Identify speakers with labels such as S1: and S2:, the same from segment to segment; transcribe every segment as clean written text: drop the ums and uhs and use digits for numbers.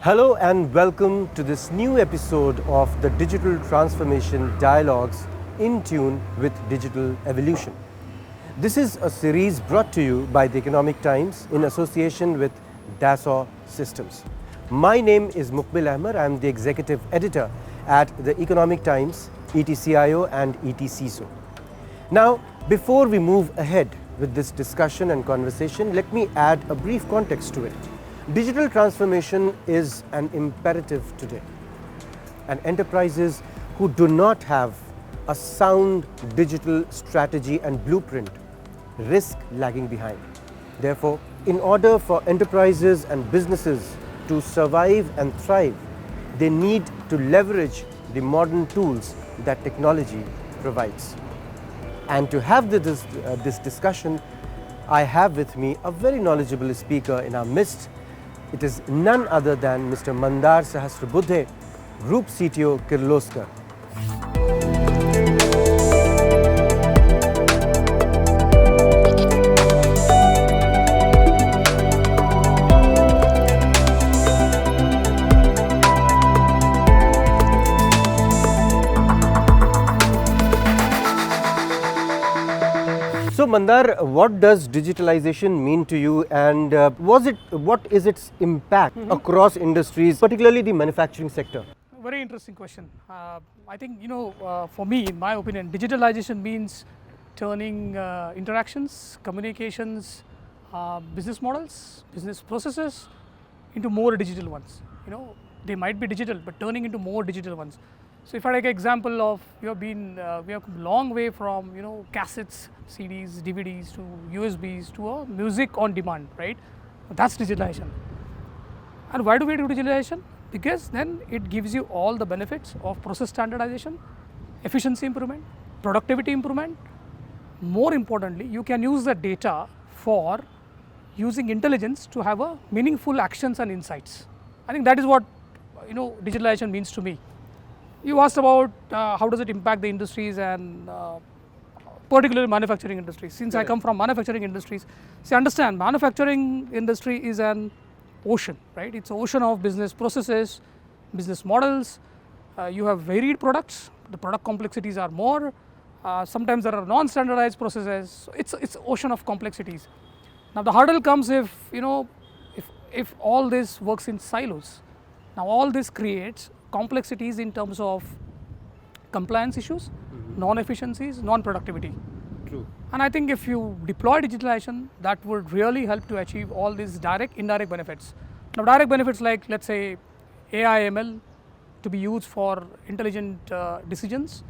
S1: Hello and welcome to this new episode of the Digital Transformation Dialogues in Tune with Digital Evolution. This is a series brought to you by the Economic Times in association with Daso Systems. My name is Muqbil Ahmed. I am the Executive Editor at the Economic Times, ETCIO and ETCISO. Now, before we move ahead with this discussion and conversation, let me add a brief context to it. Digital transformation is an imperative today, and enterprises who do not have a sound digital strategy and blueprint risk lagging behind. Therefore, in order for enterprises and businesses to survive and thrive, they need to leverage the modern tools that technology provides. And to have this discussion, I have with me a very knowledgeable speaker in our midst. It is none other than Mr. Mandar Sahasrabudhe, Group CTO, Kirloskar. So Mandar, what does digitalization mean to you, and what is its impact across industries, particularly the manufacturing sector?
S2: Very interesting question. I think, for me, in my opinion, digitalization means turning interactions, communications, business models, business processes into more digital ones. They might be digital, but turning into more digital ones. So if I take an example of, we have come a long way from, cassettes, CDs, DVDs to USBs to a music on demand, right? That's digitalization. And why do we do digitalization? Because then it gives you all the benefits of process standardization, efficiency improvement, productivity improvement. More importantly, you can use the data for using intelligence to have a meaningful actions and insights. I think that is what, digitalization means to me. You asked about how does it impact the industries and particularly manufacturing industries. Since I come from manufacturing industries, understand manufacturing industry is an ocean, right? It's an ocean of business processes, business models. You have varied products. The product complexities are more. Sometimes there are non-standardized processes. So it's an ocean of complexities. Now the hurdle comes if all this works in silos. Now all this creates complexities in terms of compliance issues, non-efficiencies, non-productivity.
S1: True.
S2: And I think if you deploy digitalization, that would really help to achieve all these direct, indirect benefits. Now direct benefits like, let's say, AI, ML to be used for intelligent decisions.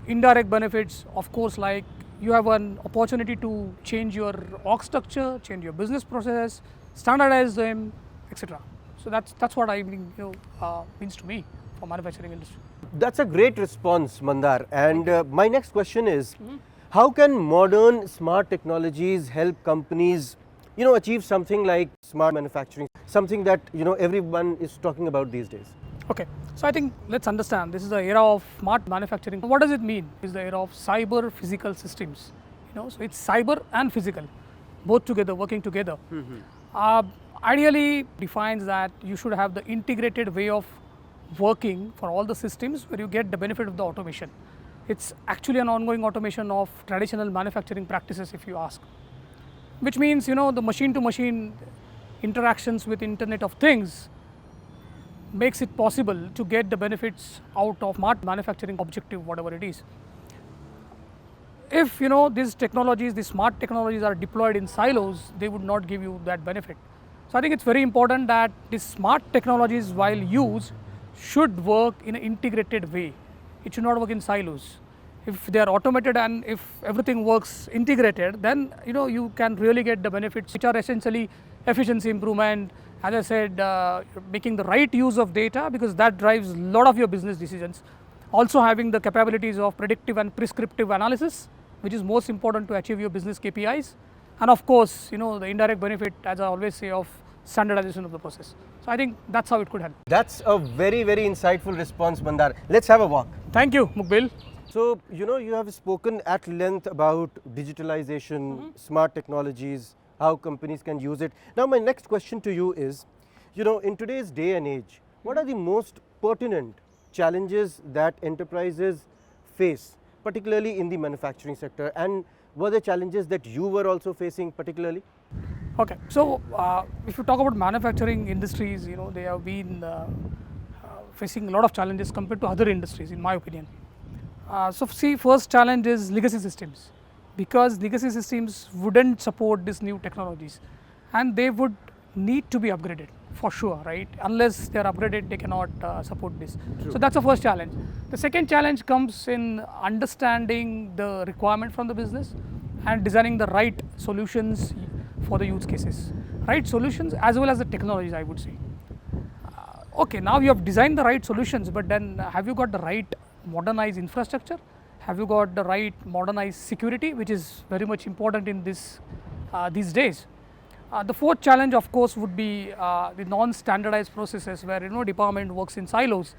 S2: Indirect benefits, of course, like you have an opportunity to change your org structure, change your business processes, standardize them, etc. So that's what I mean, means to me for manufacturing industry.
S1: That's a great response, Mandar. And my next question is, how can modern smart technologies help companies, achieve something like smart manufacturing, something that, everyone is talking about these days?
S2: Okay, so I think let's understand this is the era of smart manufacturing. What does it mean? It's the era of cyber physical systems. So it's cyber and physical, both together, working together. Ideally defines that you should have the integrated way of working for all the systems where you get the benefit of the automation. It's actually an ongoing automation of traditional manufacturing practices, if you ask, which means the machine to machine interactions with Internet of Things makes it possible to get the benefits out of smart manufacturing objective, whatever it is. If these technologies, these smart technologies are deployed in silos, they would not give you that benefit. So I think it's very important that these smart technologies, while used, should work in an integrated way. It should not work in silos. If they are automated and if everything works integrated, then you can really get the benefits, which are essentially efficiency improvement. As I said, making the right use of data, because that drives a lot of your business decisions. Also having the capabilities of predictive and prescriptive analysis, which is most important to achieve your business KPIs. And of course, the indirect benefit, as I always say, of standardization of the process. So I think that's how it could help.
S1: That's a very, very insightful response, Mandar. Let's have a walk.
S2: Thank you, Muqbil.
S1: So, you have spoken at length about digitalization, smart technologies, how companies can use it. Now, my next question to you is, You know, in today's day and age, what are the most pertinent challenges that enterprises face, particularly in the manufacturing sector, and were there challenges that you were also facing particularly?
S2: Okay, so if you talk about manufacturing industries, they have been facing a lot of challenges compared to other industries, in my opinion. So see, first challenge is legacy systems, because legacy systems wouldn't support these new technologies, and they would need to be upgraded for sure, right? Unless they are upgraded, they cannot support this.
S1: True.
S2: So that's the first challenge. The second challenge comes in understanding the requirement from the business and designing the right solutions for the use cases, right solutions as well as the technologies, I would say. Okay, now you have designed the right solutions, but then have you got the right modernized infrastructure? Have you got the right modernized security, which is very much important in this these days? The fourth challenge, of course, would be the non-standardized processes, where department works in silos,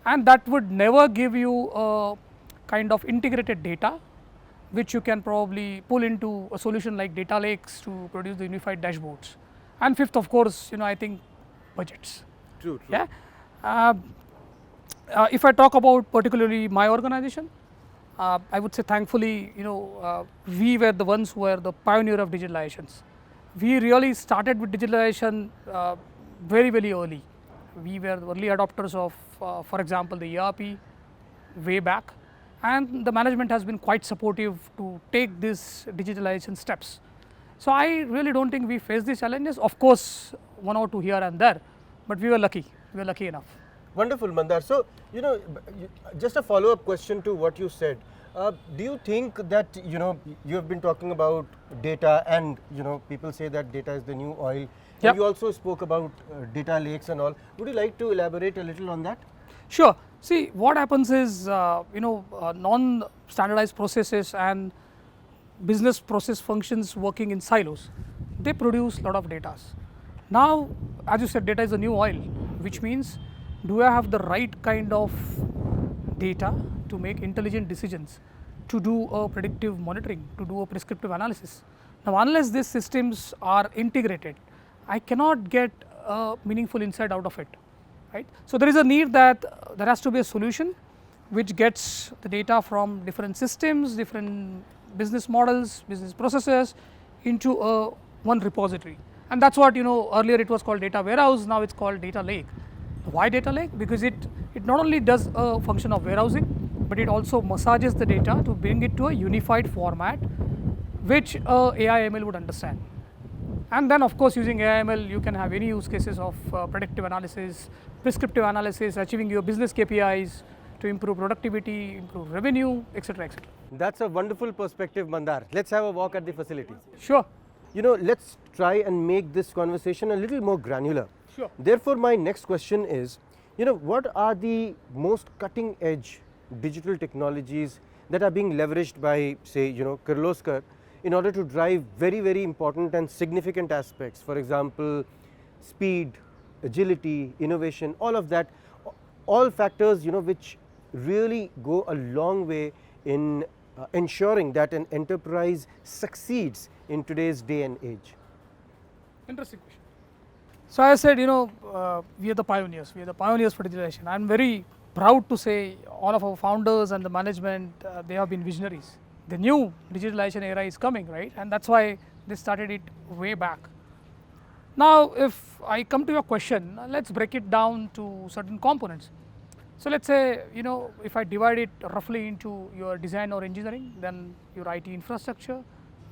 S2: and that would never give you a kind of integrated data, which you can probably pull into a solution like data lakes to produce the unified dashboards. And fifth, of course, I think budgets.
S1: True, true.
S2: Yeah. If I talk about particularly my organization, I would say thankfully, we were the ones who were the pioneer of digitalizations. We really started with digitalization very, very early. We were the early adopters of, for example, the ERP way back, and the management has been quite supportive to take these digitalization steps. So I really don't think we faced these challenges. Of course, one or two here and there, but we were lucky. We were lucky enough.
S1: Wonderful, Mandar. So, just a follow-up question to what you said. Do you think that, you have been talking about data, and, people say that data is the new oil.
S2: Yep.
S1: You also spoke about data lakes and all. Would you like to elaborate a little on that?
S2: Sure. See, what happens is, non-standardized processes and business process functions working in silos, they produce a lot of data. Now, as you said, data is the new oil, which means, do I have the right kind of data to make intelligent decisions, to do a predictive monitoring, to do a prescriptive analysis? Now, unless these systems are integrated, I cannot get a meaningful insight out of it, right? So there is a need that there has to be a solution which gets the data from different systems, different business models, business processes into one repository. And that's what, earlier it was called data warehouse, now it's called data lake. Why data lake? Because it not only does a function of warehousing, but it also massages the data to bring it to a unified format, which AI ML would understand. And then, of course, using AI ML, you can have any use cases of predictive analysis, prescriptive analysis, achieving your business KPIs to improve productivity, improve revenue, etc., etc.
S1: That's a wonderful perspective, Mandar. Let's have a walk at the facility.
S2: Sure.
S1: Let's try and make this conversation a little more granular.
S2: Sure.
S1: Therefore, my next question is, what are the most cutting edge digital technologies that are being leveraged by, say, Kirloskar, in order to drive very, very important and significant aspects? For example, speed, agility, innovation, all of that, all factors, which really go a long way in ensuring that an enterprise succeeds in today's day and age.
S2: Interesting question. So I said, we are the pioneers. We are the pioneers for digitalization. I'm very proud to say all of our founders and the management, they have been visionaries. The new digitalization era is coming, right? And that's why they started it way back. Now, if I come to your question, let's break it down to certain components. So let's say, if I divide it roughly into your design or engineering, then your IT infrastructure,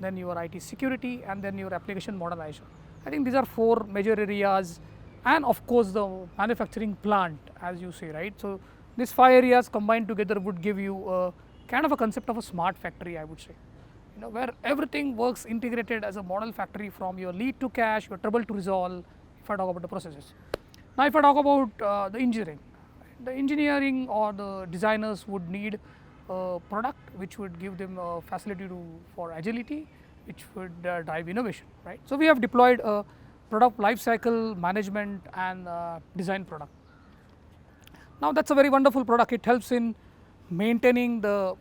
S2: then your IT security, and then your application modernization. I think these are four major areas, and of course the manufacturing plant, as you say, right? So these 5 areas combined together would give you a kind of a concept of a smart factory, I would say, where everything works integrated as a model factory, from your lead to cash, your trouble to resolve, if I talk about the processes. Now, if I talk about the engineering or the designers would need a product which would give them a facility for agility, which would drive innovation, right? So we have deployed a product lifecycle management and design product. Now that's a very wonderful product. It helps in maintaining the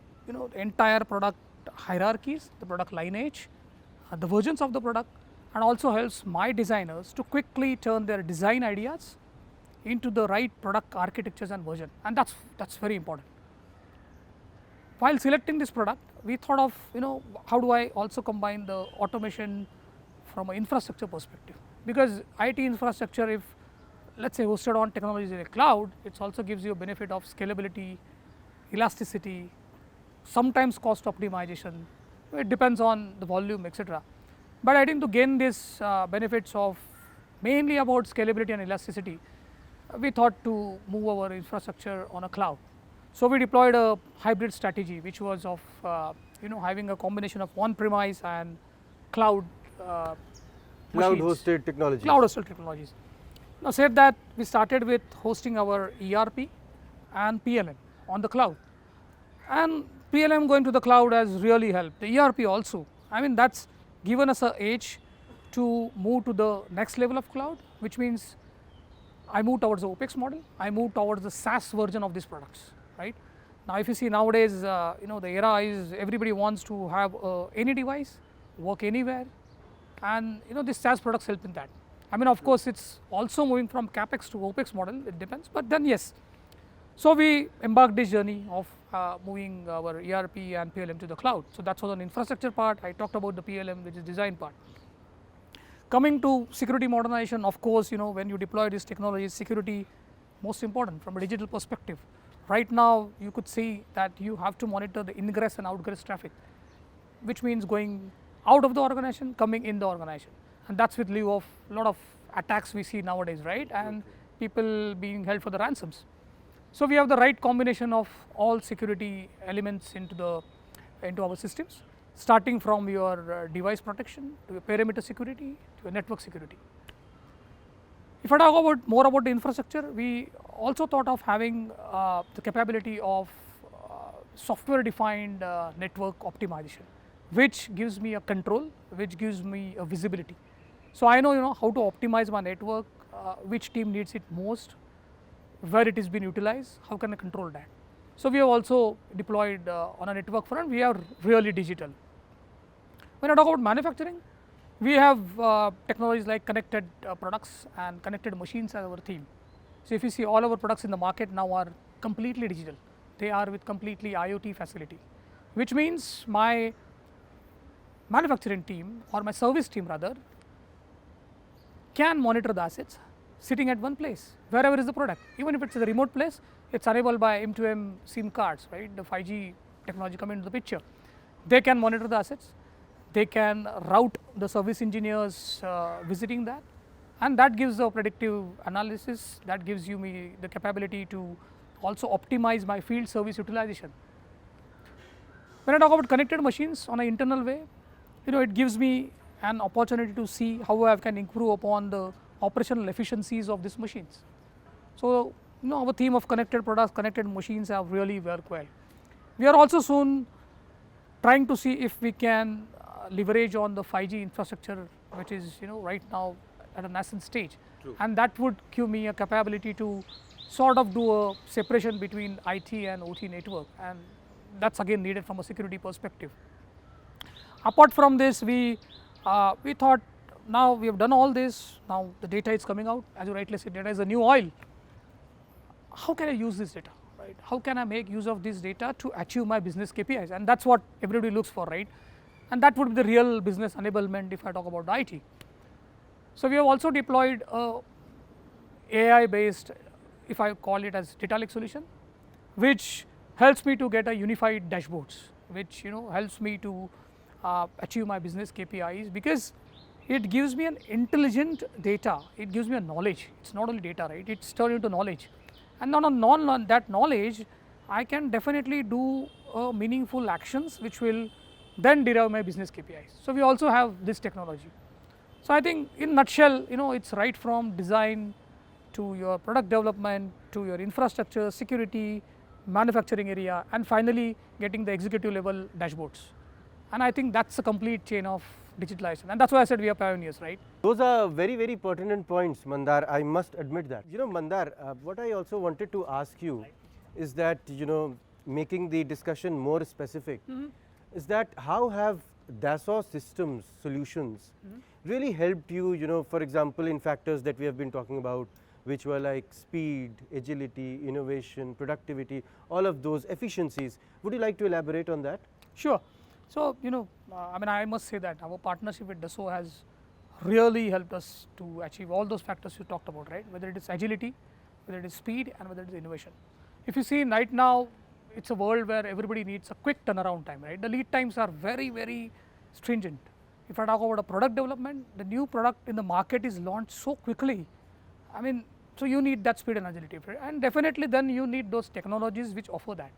S2: entire product hierarchies, the product lineage, the versions of the product, and also helps my designers to quickly turn their design ideas into the right product architectures and version, and that's very important. While selecting this product, we thought of how do I also combine the automation from an infrastructure perspective, because IT infrastructure, if let's say hosted on technologies in a cloud, it also gives you a benefit of scalability, elasticity, sometimes cost optimization. It depends on the volume, etc. But I think to gain these benefits of mainly about scalability and elasticity, we thought to move our infrastructure on a cloud. So we deployed a hybrid strategy, which was of having a combination of on-premise and cloud
S1: Cloud-hosted technologies.
S2: Cloud-hosted technologies. Now, said that, we started with hosting our ERP and PLM on the cloud, and PLM going to the cloud has really helped. The ERP also. I mean, that's given us an edge to move to the next level of cloud, which means I move towards the OPEX model. I move towards the SaaS version of these products. Right now, if you see nowadays, the era is everybody wants to have any device, work anywhere, and this SaaS products help in that. I mean, of course, it's also moving from capex to OPEX model. It depends, but then yes. So we embarked this journey of moving our ERP and PLM to the cloud. So that's was an infrastructure part. I talked about the PLM, which is design part. Coming to security modernization, of course, when you deploy these technologies, security most important from a digital perspective. Right now, you could see that you have to monitor the ingress and outgress traffic, which means going out of the organization, coming in the organization, and that's with lieu of a lot of attacks we see nowadays, right? And people being held for the ransoms. So we have the right combination of all security elements into our systems, starting from your device protection to your perimeter security to your network security. If I talk about more about the infrastructure, we also thought of having the capability of software-defined network optimization, which gives me a control, which gives me a visibility. So I know how to optimize my network, which team needs it most, where it is being utilized, how can I control that. So we have also deployed on a network front, we are really digital. When I talk about manufacturing, we have technologies like connected products and connected machines as our theme. So if you see all our products in the market now are completely digital. They are with completely IoT facility, which means my manufacturing team or my service team rather can monitor the assets sitting at one place, wherever is the product. Even if it's a remote place, it's enabled by M2M SIM cards, right? The 5G technology coming into the picture. They can monitor the assets. They can route the service engineers visiting that, and that gives a predictive analysis, that gives me the capability to also optimize my field service utilization. When I talk about connected machines on an internal way, it gives me an opportunity to see how I can improve upon the operational efficiencies of these machines. So, our theme of connected products, connected machines have really worked well. We are also soon trying to see if we can leverage on the 5G infrastructure, which is right now at a nascent stage.
S1: True.
S2: And that would give me a capability to sort of do a separation between IT and OT network, and that's again needed from a security perspective. Apart from this, we thought, now we have done all this, now the data is coming out, as you rightly said, data is the new oil. How can I use this data, right? How can I make use of this data to achieve my business KPIs? And that's what everybody looks for, right? And that would be the real business enablement if I talk about the IT. So we have also deployed a AI based, if I call it as data lake solution, which helps me to get a unified dashboards, which helps me to achieve my business KPIs, because it gives me an intelligent data, it gives me a knowledge. It's not only data, right? It's turned into knowledge, and on that knowledge, I can definitely do meaningful actions which will then derive my business KPIs. So we also have this technology. So I think in nutshell, it's right from design to your product development to your infrastructure, security, manufacturing area, and finally getting the executive level dashboards. And I think that's a complete chain of digitalization, and that's why I said we are pioneers, right?
S1: Those are very, very pertinent points, Mandar. I must admit that. Mandar, what I also wanted to ask you is that, making the discussion more specific, is that how have Daso Systems Solutions really helped you, for example, in factors that we have been talking about, which were like speed, agility, innovation, productivity, all of those efficiencies. Would you like to elaborate on that?
S2: Sure. So, I must say that our partnership with Dassault has really helped us to achieve all those factors you talked about, right? Whether it is agility, whether it is speed, and whether it is innovation. If you see right now, it's a world where everybody needs a quick turnaround time, right? The lead times are very, very stringent. If I talk about a product development, the new product in the market is launched so quickly. So you need that speed and agility, right? And definitely then you need those technologies which offer that.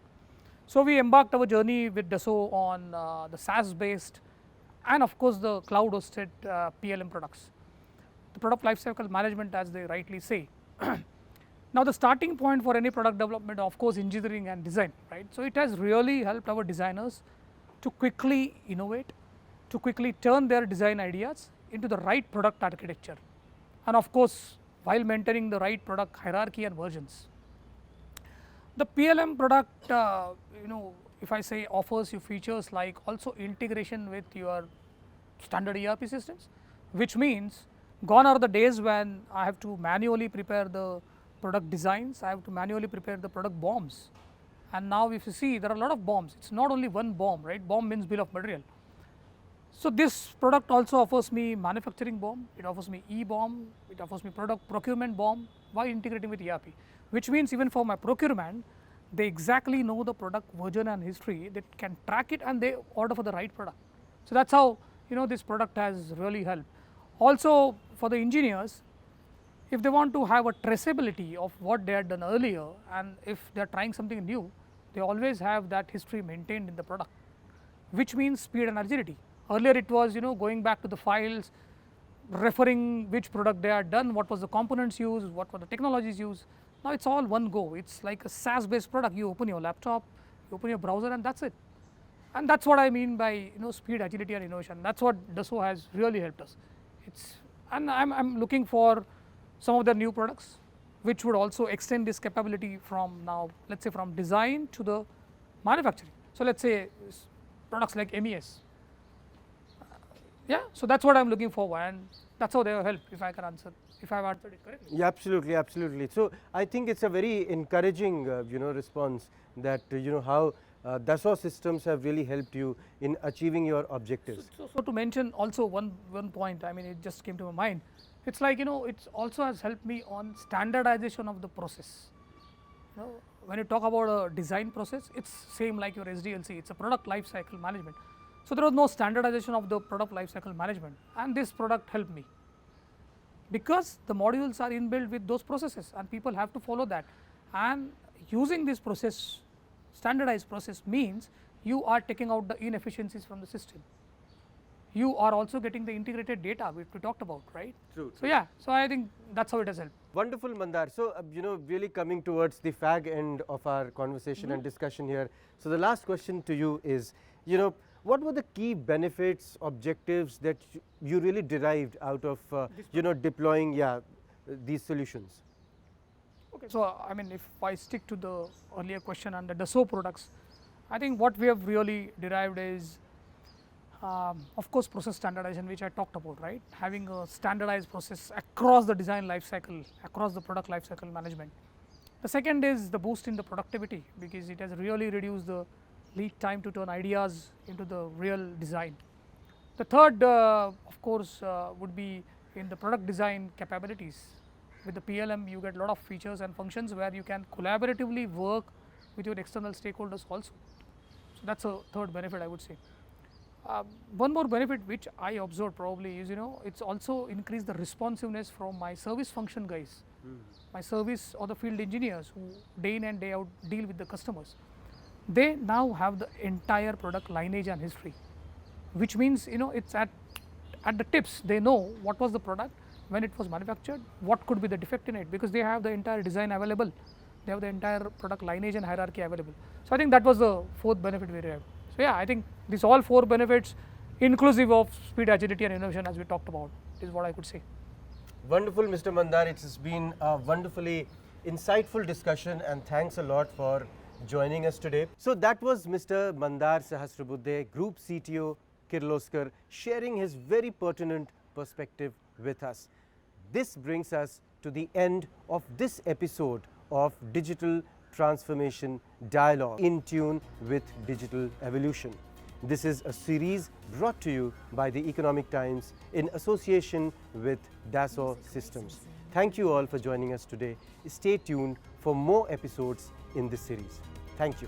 S2: So we embarked our journey with Dassault on the SaaS based and of course the cloud hosted PLM products, the product lifecycle management as they rightly say. Now the starting point for any product development, of course, engineering and design, right? So it has really helped our designers to quickly innovate, to quickly turn their design ideas into the right product architecture, and of course while maintaining the right product hierarchy and versions. The PLM product, if I say offers you features like also integration with your standard ERP systems, which means gone are the days when I have to manually prepare the product designs, I have to manually prepare the product BOMs. And now if you see, there are a lot of BOMs. It's not only one BOM, right? BOM means bill of material. So this product also offers me manufacturing BOM, it offers me E-BOM, it offers me product procurement BOM while integrating with ERP, which means even for my procurement, they exactly know the product version and history, they can track it and they order for the right product. So that's how this product has really helped. Also for the engineers, if they want to have a traceability of what they had done earlier and if they are trying something new, they always have that history maintained in the product, which means speed and agility. Earlier it was going back to the files, referring which product they had done, what was the components used, what were the technologies used. Now it's all one go. It's like a SaaS based product. You open your laptop, you open your browser, and that's it. And that's what I mean by speed, agility, and innovation. That's what Dassault has really helped us. And I'm looking for some of the new products which would also extend this capability from now, let's say from design to the manufacturing. So let's say products like MES. Yeah, so that's what I'm looking for, and that's how they have helped. If I can answer, if I've answered it correctly.
S1: Yeah, absolutely, absolutely. So I think it's a very encouraging, response that how Dassault Systems have really helped you in achieving your objectives.
S2: So to mention also one point, it just came to my mind. It's like it also has helped me on standardization of the process. When you talk about a design process, it's same like your SDLC. It's a product lifecycle management. So there was no standardization of the product lifecycle management, and this product helped me because the modules are inbuilt with those processes, and people have to follow that. And using this process, standardized process, means you are taking out the inefficiencies from the system. You are also getting the integrated data which we talked about, right?
S1: True.
S2: So yeah, so I think that's how it has helped.
S1: Wonderful, Mandar. So really coming towards the fag end of our conversation and discussion here. So the last question to you is, what were the key benefits, objectives that you really derived out of deploying these solutions?
S2: Okay, so if I stick to the earlier question and the Dassault products, I think what we have really derived is of course process standardization, which I talked about, right? Having a standardized process across the design life cycle, across the product life cycle management. The second is the boost in the productivity, because it has really reduced the lead time to turn ideas into the real design. The third of course would be in the product design capabilities. With the PLM you get a lot of features and functions where you can collaboratively work with your external stakeholders also. So that's a third benefit, I would say. One more benefit which I observed probably is it's also increased the responsiveness from my service function guys, my service or the field engineers who day in and day out deal with the customers. They now have the entire product lineage and history, which means it's at the tips. They know what was the product, when it was manufactured, what could be the defect in it, because they have the entire design available, they have the entire product lineage and hierarchy available. So I think that was the fourth benefit we have. So yeah, I think these all four benefits, inclusive of speed, agility, and innovation, as we talked about, is what I could say.
S1: Wonderful, Mr. Mandar. It has been a wonderfully insightful discussion, and thanks a lot for joining us today. So that was Mr. Mandar Sahasrabudhe, Group CTO, Kirloskar, sharing his very pertinent perspective with us. This brings us to the end of this episode of Digital Transformation Dialogue in Tune with Digital Evolution. This is a series brought to you by the Economic Times in association with Daso Systems. Thank you all for joining us today. Stay tuned for more episodes in this series. Thank you.